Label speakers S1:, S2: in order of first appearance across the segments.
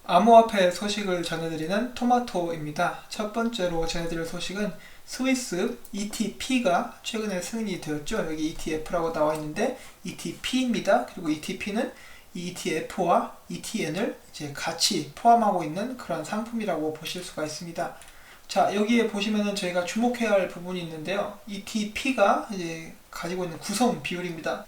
S1: 암호화폐 소식을 전해드리는 토마토입니다. 첫 번째로 전해드릴 소식은 스위스 ETP가 최근에 승인이 되었죠. 여기 ETF라고 나와 있는데 ETP입니다. 그리고 ETP는 ETF와 ETN을 이제 같이 포함하고 있는 그런 상품이라고 보실 수가 있습니다. 자, 여기에 보시면은 저희가 주목해야 할 부분이 있는데요. ETP가 이제 가지고 있는 구성 비율입니다.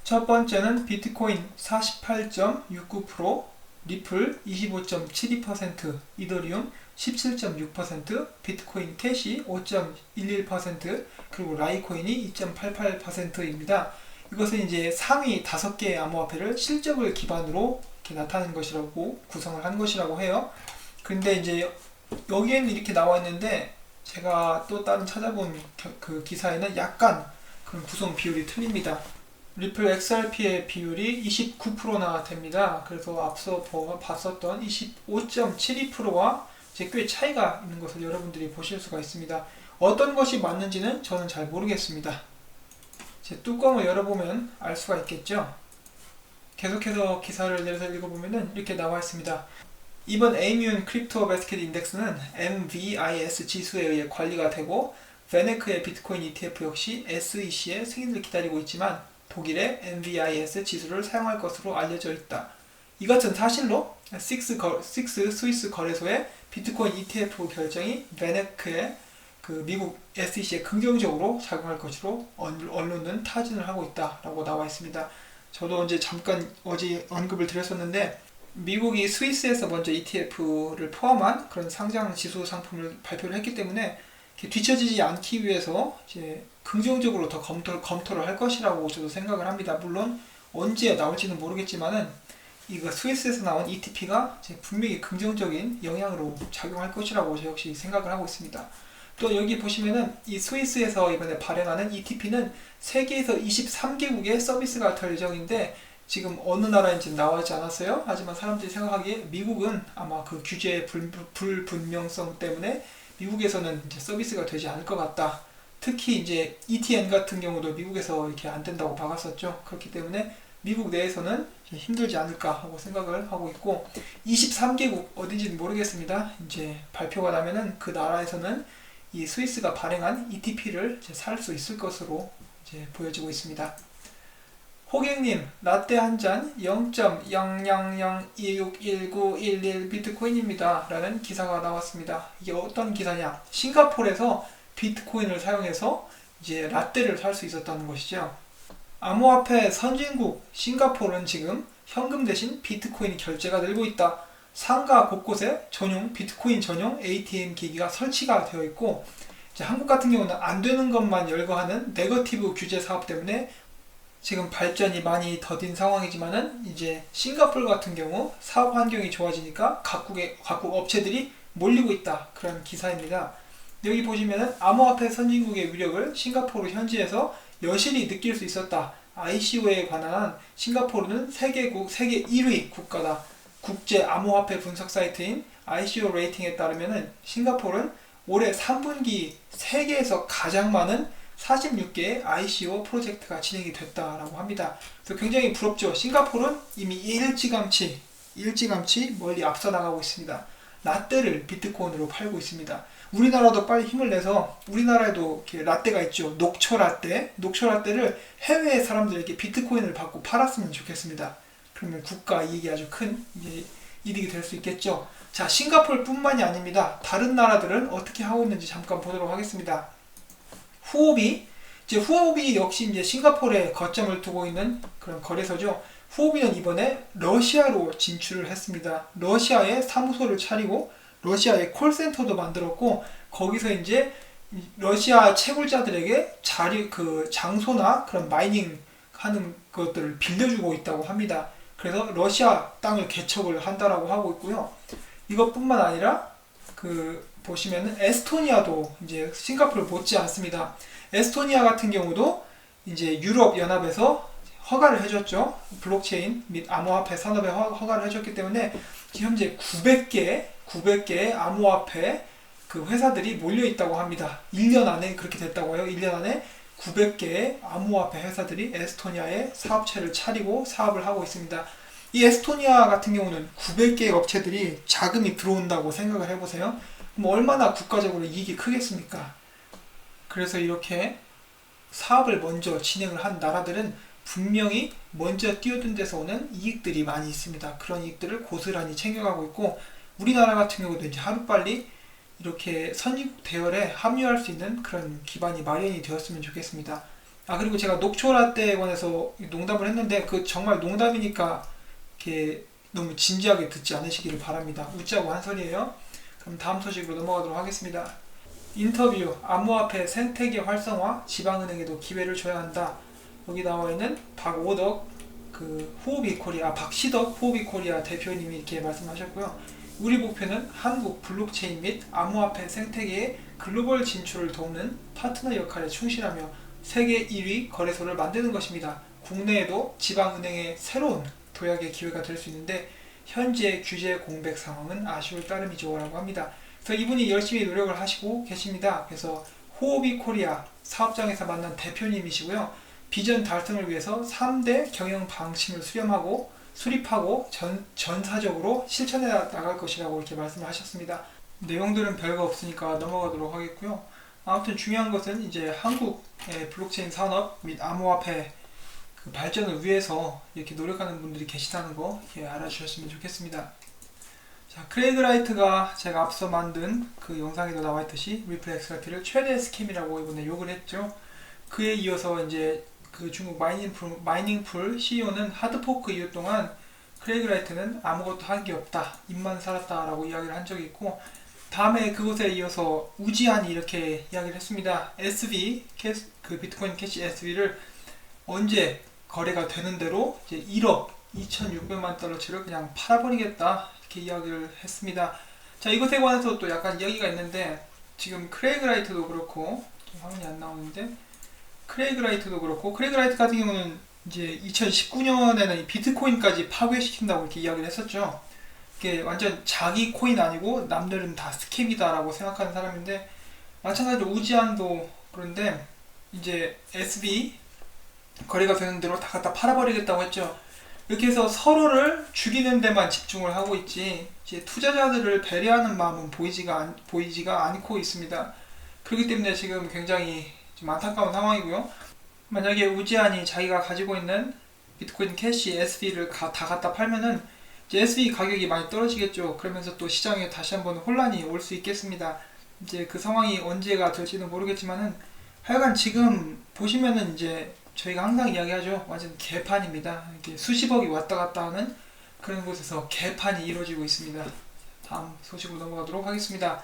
S1: 첫 번째는 비트코인 48.69%, 리플 25.72%, 이더리움 17.6%, 비트코인 캐시 5.11%, 그리고 라이코인이 2.88%입니다. 이것은 이제 상위 5개의 암호화폐를 실적을 기반으로 이렇게 나타낸 것이라고 구성을 한 것이라고 해요. 근데 이제 여기에는 이렇게 나와 있는데 제가 또 다른 찾아본 그 기사에는 약간 그런 구성 비율이 틀립니다. 리플 XRP의 비율이 29%나 됩니다. 그래서 앞서 봤었던 25.72%와 이제 꽤 차이가 있는 것을 여러분들이 보실 수가 있습니다. 어떤 것이 맞는지는 저는 잘 모르겠습니다. 제 뚜껑을 열어보면 알 수가 있겠죠. 계속해서 기사를 내려서 읽어보면 이렇게 나와 있습니다. 이번 에이뮨 크립토 바스켓 인덱스는 MVIS 지수에 의해 관리가 되고 베네크의 비트코인 ETF 역시 SEC의 승인을 기다리고 있지만 독일의 MVIS 지수를 사용할 것으로 알려져 있다. 이 같은 사실로 식스 스위스 거래소의 비트코인 ETF 결정이 베네크의 그 미국 SEC에 긍정적으로 작용할 것으로 언론은 타진을 하고 있다라고 나와 있습니다. 저도 이제 잠깐 어제 언급을 드렸었는데 미국이 스위스에서 먼저 ETF를 포함한 그런 상장 지수 상품을 발표를 했기 때문에 뒤처지지 않기 위해서 이제 긍정적으로 더 검토를 할 것이라고 저도 생각을 합니다. 물론 언제 나올지는 모르겠지만은 이거 스위스에서 나온 ETP가 분명히 긍정적인 영향으로 작용할 것이라고 저 역시 생각을 하고 있습니다. 또 여기 보시면은 이 스위스에서 이번에 발행하는 ETP는 세계에서 23개국에 서비스가 될 예정인데 지금 어느 나라인지 나오지 않았어요. 하지만 사람들이 생각하기에 미국은 아마 그 규제의 불분명성 때문에 미국에서는 이제 서비스가 되지 않을 것 같다. 특히 이제 ETN 같은 경우도 미국에서 이렇게 안 된다고 박았었죠. 그렇기 때문에 미국 내에서는 힘들지 않을까 하고 생각을 하고 있고 23개국 어딘지는 모르겠습니다. 이제 발표가 나면은 그 나라에서는 이 스위스가 발행한 ETP를 살 수 있을 것으로 이제 보여지고 있습니다. 호객님, 라떼 한 잔 0.000261911 비트코인입니다. 라는 기사가 나왔습니다. 이게 어떤 기사냐? 싱가포르에서 비트코인을 사용해서 이제 라떼를 살 수 있었다는 것이죠. 암호화폐 선진국 싱가포르는 지금 현금 대신 비트코인 결제가 늘고 있다. 상가 곳곳에 전용 비트코인 전용 ATM 기기가 설치가 되어 있고 이제 한국 같은 경우는 안 되는 것만 열거하는 네거티브 규제 사업 때문에 지금 발전이 많이 더딘 상황이지만은 이제 싱가포르 같은 경우 사업 환경이 좋아지니까 각국 업체들이 몰리고 있다. 그런 기사입니다. 여기 보시면은 암호화폐 선진국의 위력을 싱가포르 현지에서 여실히 느낄 수 있었다. ICO에 관한 싱가포르는 세계 1위 국가다. 국제 암호화폐 분석 사이트인 ICO 레이팅에 따르면은 싱가포르는 올해 3분기 세계에서 가장 많은 46개의 ICO 프로젝트가 진행이 됐다라고 합니다. 그래서 굉장히 부럽죠. 싱가포르는 이미 일찌감치 멀리 앞서 나가고 있습니다. 라떼를 비트코인으로 팔고 있습니다. 우리나라도 빨리 힘을 내서 우리나라에도 이렇게 라떼가 있죠. 녹초 라떼를 해외 사람들에게 비트코인을 받고 팔았으면 좋겠습니다. 그러면 국가 이익이 아주 큰 이득이 될 수 있겠죠. 자, 싱가포르뿐만이 아닙니다. 다른 나라들은 어떻게 하고 있는지 잠깐 보도록 하겠습니다. 후오비 역시 이제 싱가포르에 거점을 두고 있는 그런 거래소죠. 후오비는 이번에 러시아로 진출을 했습니다. 러시아에 사무소를 차리고 러시아에 콜센터도 만들었고 거기서 이제 러시아 채굴자들에게 장소나 그런 마이닝 하는 것들을 빌려주고 있다고 합니다. 그래서 러시아 땅을 개척을 한다라고 하고 있고요. 이것뿐만 아니라 보시면은 에스토니아도 이제 싱가포르 못지 않습니다. 에스토니아 같은 경우도 이제 유럽 연합에서 허가를 해줬죠. 블록체인 및 암호화폐 산업에 허가를 해줬기 때문에 현재 900개의 암호화폐 그 회사들이 몰려 있다고 합니다. 1년 안에 그렇게 됐다고 해요. 1년 안에 900개의 암호화폐 회사들이 에스토니아에 사업체를 차리고 사업을 하고 있습니다. 이 에스토니아 같은 경우는 900개의 업체들이 자금이 들어온다고 생각을 해보세요. 그럼 얼마나 국가적으로 이익이 크겠습니까? 그래서 이렇게 사업을 먼저 진행을 한 나라들은 분명히 먼저 뛰어든 데서 오는 이익들이 많이 있습니다. 그런 이익들을 고스란히 챙겨가고 있고, 우리나라 같은 경우도 이제 하루빨리 이렇게 선진국 대열에 합류할 수 있는 그런 기반이 마련이 되었으면 좋겠습니다. 그리고 제가 녹초라떼에 관해서 농담을 했는데, 그 정말 농담이니까 이렇게 너무 진지하게 듣지 않으시기를 바랍니다. 웃자고 한 소리예요. 그럼 다음 소식으로 넘어가도록 하겠습니다. 인터뷰, 암호화폐 생태계 활성화, 지방은행에도 기회를 줘야 한다. 여기 나와 있는 박오덕 후오비코리아, 박시덕 후오비코리아 대표님이 이렇게 말씀하셨고요. 우리 목표는 한국 블록체인 및 암호화폐 생태계의 글로벌 진출을 도우는 파트너 역할에 충실하며 세계 1위 거래소를 만드는 것입니다. 국내에도 지방은행의 새로운 도약의 기회가 될 수 있는데 현재 규제 공백 상황은 아쉬울 따름이죠 라고 합니다. 그래서 이분이 열심히 노력을 하시고 계십니다. 그래서 호오비코리아 사업장에서 만난 대표님이시고요. 비전 달성을 위해서 3대 경영 방침을 수립하고 전사적으로 실천해 나갈 것이라고 이렇게 말씀을 하셨습니다. 내용들은 별거 없으니까 넘어가도록 하겠고요. 아무튼 중요한 것은 이제 한국의 블록체인 산업 및 암호화폐 그 발전을 위해서 이렇게 노력하는 분들이 계시다는 거 알아주셨으면 좋겠습니다. 자, 크레이그 라이트가 제가 앞서 만든 그 영상에도 나와 있듯이 리플 XRP를 최대 스캠이라고 이번에 욕을 했죠. 그에 이어서 이제 그 중국 마이닝풀 CEO는 하드포크 이후 동안 크레이그 라이트는 아무것도 한 게 없다, 입만 살았다 라고 이야기를 한 적이 있고, 다음에 그것에 이어서 우지한이 이렇게 이야기를 했습니다. SV, 그 비트코인 캐시 SV를 언제 거래가 되는 대로 이제 1억 2,600만 달러치를 그냥 팔아버리겠다 이렇게 이야기를 했습니다. 자, 이것에 관해서 또 약간 이야기가 있는데, 지금 크레이그 라이트도 그렇고, 화면이 안 나오는데, 크레이그 라이트 같은 경우는 이제 2019년에는 비트코인까지 파괴시킨다고 이렇게 이야기를 했었죠. 이게 완전 자기 코인 아니고 남들은 다 스캠이다 라고 생각하는 사람인데, 마찬가지로 우지안도 그런데 이제 SB 거래가 되는 대로 다 갖다 팔아버리겠다고 했죠. 이렇게 해서 서로를 죽이는 데만 집중을 하고 있지 이제 투자자들을 배려하는 마음은 보이지가 않고 있습니다. 그렇기 때문에 지금 굉장히 좀 안타까운 상황이고요. 만약에 우지안이 자기가 가지고 있는 비트코인 캐시 SV를 다 갖다 팔면은 이제 SV 가격이 많이 떨어지겠죠. 그러면서 또 시장에 다시 한번 혼란이 올 수 있겠습니다. 이제 그 상황이 언제가 될지는 모르겠지만은 하여간 지금 보시면은 이제 저희가 항상 이야기하죠. 완전 개판입니다. 이렇게 수십억이 왔다 갔다 하는 그런 곳에서 개판이 이루어지고 있습니다. 다음 소식으로 넘어가도록 하겠습니다.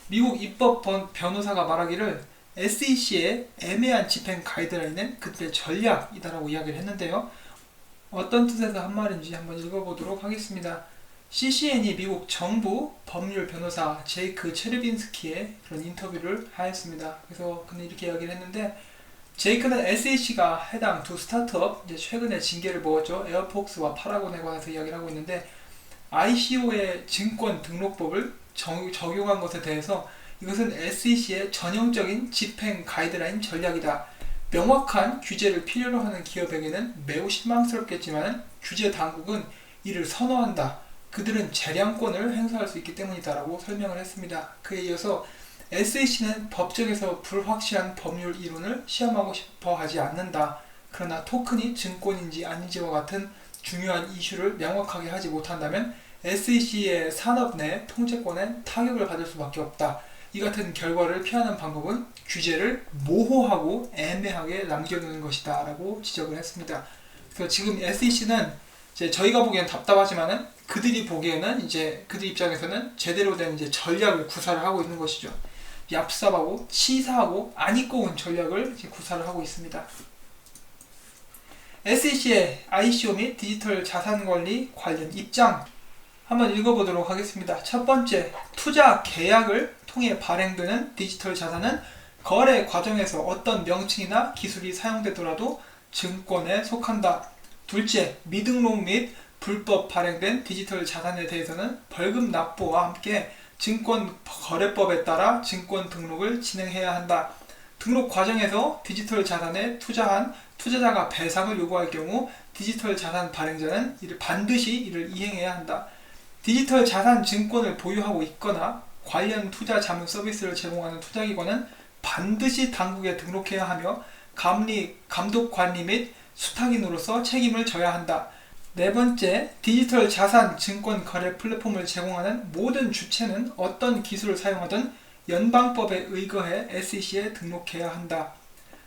S1: 미국 입법 변호사가 말하기를 SEC의 애매한 집행 가이드라인은 그들의 전략이다라고 이야기를 했는데요. 어떤 뜻에서 한 말인지 한번 읽어보도록 하겠습니다. CCN이 미국 정부 법률 변호사 제이크 체르빈스키의 그런 인터뷰를 하였습니다. 그래서 그는 이렇게 이야기를 했는데, 제이크는 SEC가 해당 두 스타트업, 이제 최근에 징계를 먹었죠. 에어폭스와 파라곤에 관해서 이야기를 하고 있는데, ICO의 증권 등록법을 적용한 것에 대해서 이것은 SEC의 전형적인 집행 가이드라인 전략이다. 명확한 규제를 필요로 하는 기업에게는 매우 실망스럽겠지만 규제 당국은 이를 선호한다. 그들은 재량권을 행사할 수 있기 때문이다 라고 설명을 했습니다. 그에 이어서 SEC는 법정에서 불확실한 법률 이론을 시험하고 싶어 하지 않는다. 그러나 토큰이 증권인지 아닌지와 같은 중요한 이슈를 명확하게 하지 못한다면 SEC의 산업 내 통제권에 타격을 받을 수밖에 없다. 이 같은 결과를 피하는 방법은 규제를 모호하고 애매하게 남겨두는 것이다 라고 지적을 했습니다. 그래서 지금 SEC는 이제 저희가 보기엔 답답하지만은 그들이 보기에는 이제 그들 입장에서는 제대로 된 이제 전략을 구사를 하고 있는 것이죠. 얍삽하고 치사하고 안 입고 온 전략을 이제 구사를 하고 있습니다. SEC의 ICO 및 디지털 자산 관리 관련 입장 한번 읽어보도록 하겠습니다. 첫 번째, 투자 계약을 통해 발행되는 디지털 자산은 거래 과정에서 어떤 명칭이나 기술이 사용되더라도 증권에 속한다. 둘째, 미등록 및 불법 발행된 디지털 자산에 대해서는 벌금 납부와 함께 증권거래법에 따라 증권 등록을 진행해야 한다. 등록 과정에서 디지털 자산에 투자한 투자자가 배상을 요구할 경우 디지털 자산 발행자는 반드시 이를 이행해야 한다. 디지털 자산 증권을 보유하고 있거나 관련 투자 자문 서비스를 제공하는 투자기관은 반드시 당국에 등록해야 하며 감독 관리 및 수탁인으로서 책임을 져야 한다. 네 번째, 디지털 자산 증권 거래 플랫폼을 제공하는 모든 주체는 어떤 기술을 사용하든 연방법에 의거해 SEC에 등록해야 한다.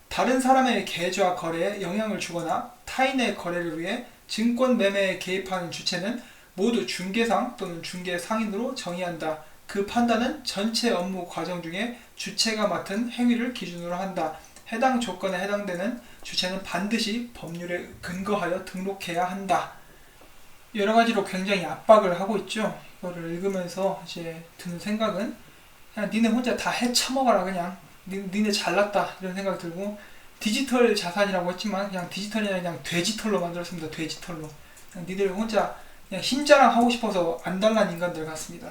S1: 다른 사람의 계좌 거래에 영향을 주거나 타인의 거래를 위해 증권 매매에 개입하는 주체는 모두 중개상 또는 중개상인으로 정의한다. 그 판단은 전체 업무 과정 중에 주체가 맡은 행위를 기준으로 한다. 해당 조건에 해당되는 주체는 반드시 법률에 근거하여 등록해야 한다. 여러 가지로 굉장히 압박을 하고 있죠. 이거를 읽으면서 이제 드는 생각은 그냥 니네 혼자 다 헤쳐먹어라. 그냥 니네 잘났다 이런 생각 들고, 디지털 자산이라고 했지만 그냥 디지털이 아니라 그냥 돼지털로 만들었습니다. 돼지털로. 그냥 니들 혼자 그냥 힘자랑 하고 싶어서 안달난 인간들 같습니다.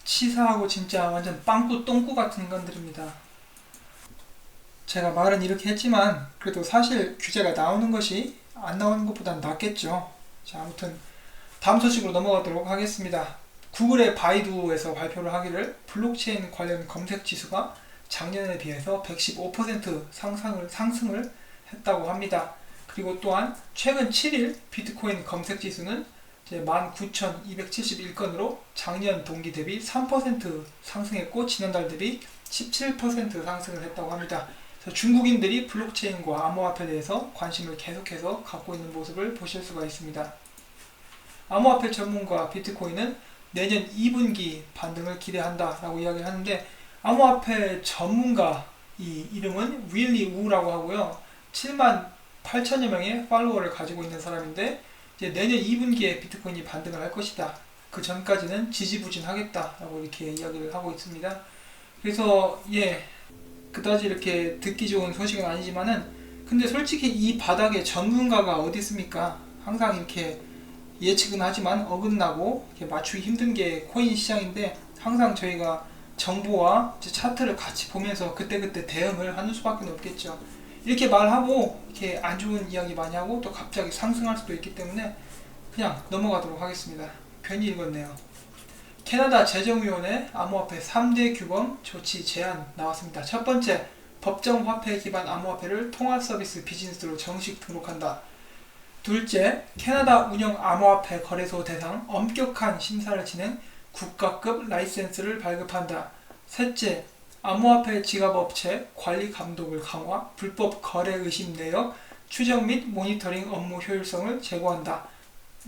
S1: 치사하고 진짜 완전 빵꾸 똥꾸 같은 인간들입니다. 제가 말은 이렇게 했지만 그래도 사실 규제가 나오는 것이 안 나오는 것보단 낫겠죠. 자, 아무튼 다음 소식으로 넘어가도록 하겠습니다. 구글의 바이두에서 발표를 하기를 블록체인 관련 검색 지수가 작년에 비해서 115% 상승을 했다고 합니다. 그리고 또한 최근 7일 비트코인 검색 지수는 19,271건으로 작년 동기 대비 3% 상승했고 지난달 대비 17% 상승을 했다고 합니다. 그래서 중국인들이 블록체인과 암호화폐에 대해서 관심을 계속해서 갖고 있는 모습을 보실 수가 있습니다. 암호화폐 전문가 비트코인은 내년 2분기 반등을 기대한다 라고 이야기를 하는데, 암호화폐 전문가 이 이름은 윌리 우라고 하고요. 78,000여 명의 팔로워를 가지고 있는 사람인데, 이제 내년 2분기에 비트코인이 반등을 할 것이다. 그 전까지는 지지부진하겠다 라고 이렇게 이야기를 하고 있습니다. 그래서 그다지 이렇게 듣기 좋은 소식은 아니지만은, 근데 솔직히 이 바닥에 전문가가 어디 있습니까? 항상 이렇게 예측은 하지만 어긋나고 이렇게 맞추기 힘든 게 코인 시장인데, 항상 저희가 정보와 차트를 같이 보면서 그때그때 대응을 하는 수밖에 없겠죠. 이렇게 말하고 이렇게 안 좋은 이야기 많이 하고 또 갑자기 상승할 수도 있기 때문에 그냥 넘어가도록 하겠습니다. 괜히 읽었네요. 캐나다 재정위원회 암호화폐 3대 규범 조치 제안 나왔습니다. 첫 번째, 법정 화폐 기반 암호화폐를 통화 서비스 비즈니스로 정식 등록한다. 둘째, 캐나다 운영 암호화폐 거래소 대상 엄격한 심사를 지낸 국가급 라이센스를 발급한다. 셋째, 암호화폐 지갑업체 관리 감독을 강화, 불법 거래 의심 내역 추적 및 모니터링 업무 효율성을 제고한다.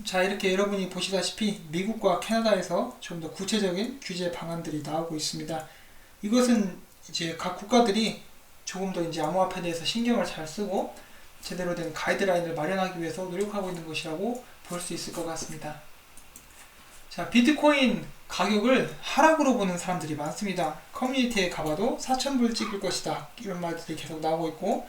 S1: 자, 이렇게 여러분이 보시다시피 미국과 캐나다에서 좀 더 구체적인 규제 방안들이 나오고 있습니다. 이것은 이제 각 국가들이 조금 더 이제 암호화폐에 대해서 신경을 잘 쓰고 제대로 된 가이드라인을 마련하기 위해서 노력하고 있는 것이라고 볼 수 있을 것 같습니다. 자, 비트코인 가격을 하락으로 보는 사람들이 많습니다. 커뮤니티에 가봐도 4,000불 찍을 것이다 이런 말들이 계속 나오고 있고,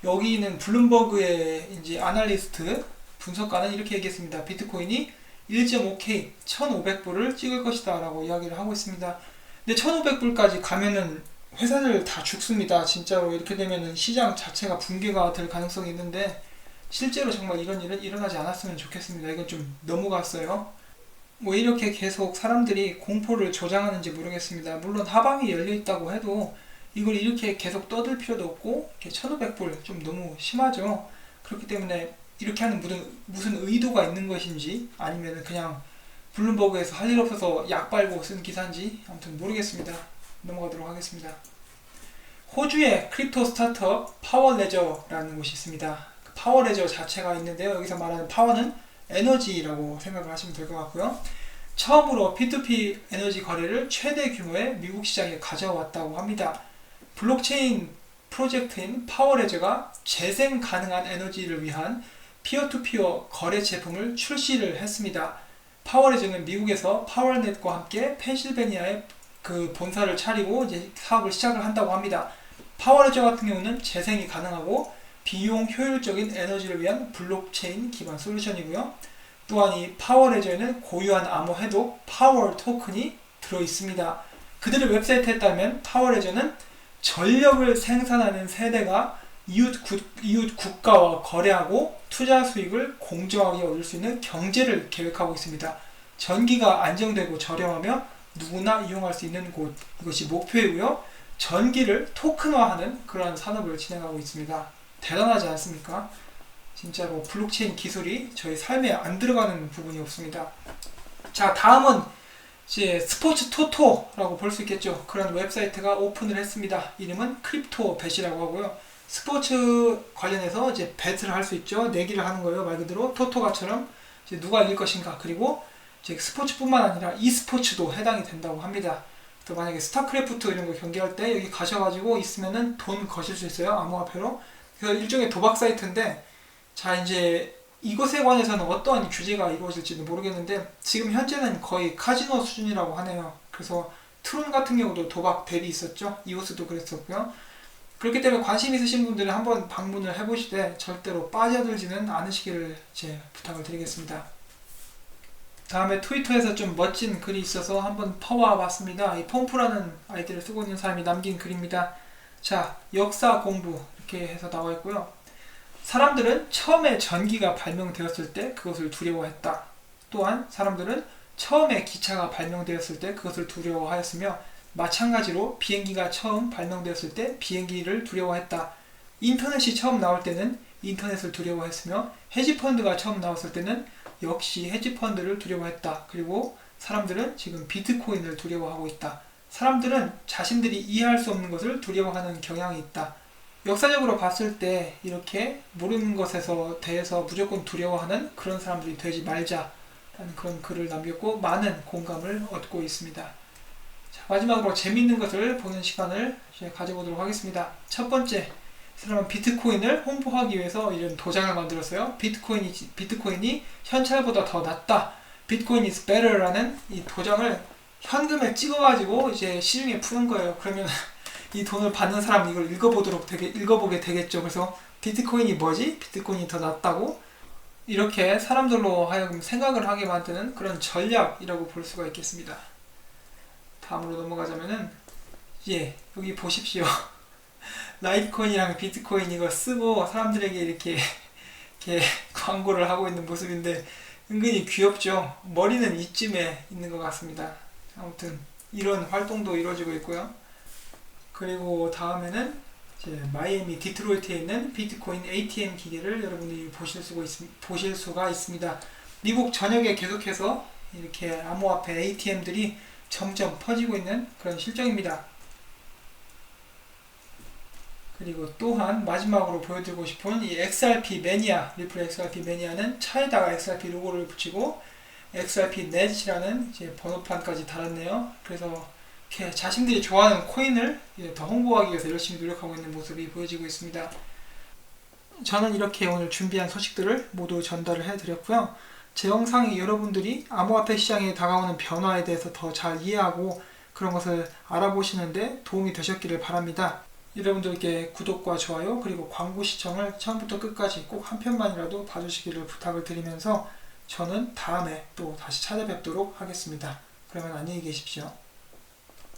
S1: 여기는 블룸버그의 이제 아날리스트 분석가는 이렇게 얘기했습니다. 비트코인이 1.5K 1,500불을 찍을 것이다 라고 이야기를 하고 있습니다. 근데 1,500불까지 가면은 회사들 다 죽습니다. 진짜로 이렇게 되면은 시장 자체가 붕괴가 될 가능성이 있는데, 실제로 정말 이런 일은 일어나지 않았으면 좋겠습니다. 이건 좀 넘어갔어요. 왜 이렇게 계속 사람들이 공포를 조장하는지 모르겠습니다. 물론 하방이 열려있다고 해도 이걸 이렇게 계속 떠들 필요도 없고, 1,500불 좀 너무 심하죠. 그렇기 때문에 이렇게 하는 무슨 의도가 있는 것인지, 아니면 그냥 블룸버그에서 할 일 없어서 약 빨고 쓴 기사인지 아무튼 모르겠습니다. 넘어가도록 하겠습니다. 호주의 크립토 스타트업 파워레저라는 곳이 있습니다. 그 파워레저 자체가 있는데요. 여기서 말하는 파워는 에너지라고 생각을 하시면 될 것 같고요. 처음으로 P2P 에너지 거래를 최대 규모의 미국 시장에 가져왔다고 합니다. 블록체인 프로젝트인 파워레저가 재생 가능한 에너지를 위한 피어투피어 거래 제품을 출시를 했습니다. 파워레저는 미국에서 파워넷과 함께 펜실베니아에 그 본사를 차리고 이제 사업을 시작을 한다고 합니다. 파워레저 같은 경우는 재생이 가능하고 비용 효율적인 에너지를 위한 블록체인 기반 솔루션이고요. 또한 이 파워레저에는 고유한 암호 해독 파워 토큰이 들어있습니다. 그들의 웹사이트에 따르면 파워레저는 전력을 생산하는 세대가 이웃 국가와 거래하고 투자 수익을 공정하게 얻을 수 있는 경제를 계획하고 있습니다. 전기가 안정되고 저렴하며 누구나 이용할 수 있는 곳, 이것이 목표이고요. 전기를 토큰화하는 그러한 산업을 진행하고 있습니다. 대단하지 않습니까? 진짜로 블록체인 기술이 저희 삶에 안 들어가는 부분이 없습니다. 자, 다음은 이제 스포츠 토토라고 볼 수 있겠죠. 그런 웹사이트가 오픈을 했습니다. 이름은 크립토벳이라고 하고요. 스포츠 관련해서 이제 배트를 할 수 있죠. 내기를 하는 거예요. 말 그대로 토토가처럼 이제 누가 이길 것인가. 그리고 이제 스포츠뿐만 아니라 e스포츠도 해당이 된다고 합니다. 또 만약에 스타크래프트 이런 거 경기할 때 여기 가셔가지고 있으면은 돈 거실 수 있어요. 암호화폐로. 그래서 일종의 도박 사이트인데, 자, 이제 이것에 관해서는 어떠한 규제가 이루어질지는 모르겠는데 지금 현재는 거의 카지노 수준이라고 하네요. 그래서 트론 같은 경우도 도박 대비 있었죠. 이오스도 그랬었고요. 그렇기 때문에 관심 있으신 분들은 한번 방문을 해보시되 절대로 빠져들지는 않으시기를 제 부탁을 드리겠습니다. 다음에 트위터에서 좀 멋진 글이 있어서 한번 퍼와봤습니다. 이 폼프라는 아이디를 쓰고 있는 사람이 남긴 글입니다. 자, 역사 공부 이렇게 해서 나와 있고요. 사람들은 처음에 전기가 발명되었을 때 그것을 두려워했다. 또한 사람들은 처음에 기차가 발명되었을 때 그것을 두려워하였으며 마찬가지로 비행기가 처음 발명되었을 때 비행기를 두려워했다. 인터넷이 처음 나올 때는 인터넷을 두려워했으며 헤지펀드가 처음 나왔을 때는 역시 헤지펀드를 두려워했다. 그리고 사람들은 지금 비트코인을 두려워하고 있다. 사람들은 자신들이 이해할 수 없는 것을 두려워하는 경향이 있다. 역사적으로 봤을 때 이렇게 모르는 것에서 대해서 무조건 두려워하는 그런 사람들이 되지 말자라는 그런 글을 남겼고 많은 공감을 얻고 있습니다. 자, 마지막으로 재미있는 것을 보는 시간을 이제 가져보도록 하겠습니다. 첫 번째, 이 사람은 비트코인을 홍보하기 위해서 이런 도장을 만들었어요. 비트코인이 현찰보다 더 낫다. 비트코인 is better라는 이 도장을 현금에 찍어가지고 이제 시중에 푸는 거예요. 그러면 이 돈을 받는 사람이 이걸 읽어보게 되겠죠. 그래서 비트코인이 뭐지? 비트코인이 더 낫다고? 이렇게 사람들로 하여금 생각을 하게 만드는 그런 전략이라고 볼 수가 있겠습니다. 다음으로 넘어가자면은, 여기 보십시오. 라이트코인이랑 비트코인 이거 쓰고 사람들에게 이렇게 광고를 하고 있는 모습인데 은근히 귀엽죠. 머리는 이쯤에 있는 것 같습니다. 아무튼 이런 활동도 이루어지고 있고요. 그리고 다음에는 이제 마이애미 디트로이트에 있는 비트코인 ATM 기계를 여러분이 보실 수가 있습니다. 미국 전역에 계속해서 이렇게 암호화폐 ATM들이 점점 퍼지고 있는 그런 실정입니다. 그리고 또한 마지막으로 보여드리고 싶은 이 XRP 매니아, 리플 XRP 매니아는 차에다가 XRP 로고를 붙이고 XRP 넷이라는 이제 번호판까지 달았네요. 그래서 이렇게 자신들이 좋아하는 코인을 더 홍보하기 위해서 열심히 노력하고 있는 모습이 보여지고 있습니다. 저는 이렇게 오늘 준비한 소식들을 모두 전달을 해드렸고요. 제 영상이 여러분들이 암호화폐 시장에 다가오는 변화에 대해서 더 잘 이해하고 그런 것을 알아보시는데 도움이 되셨기를 바랍니다. 여러분들께 구독과 좋아요 그리고 광고 시청을 처음부터 끝까지 꼭 한 편만이라도 봐주시기를 부탁을 드리면서 저는 다음에 또 다시 찾아뵙도록 하겠습니다. 그러면 안녕히 계십시오.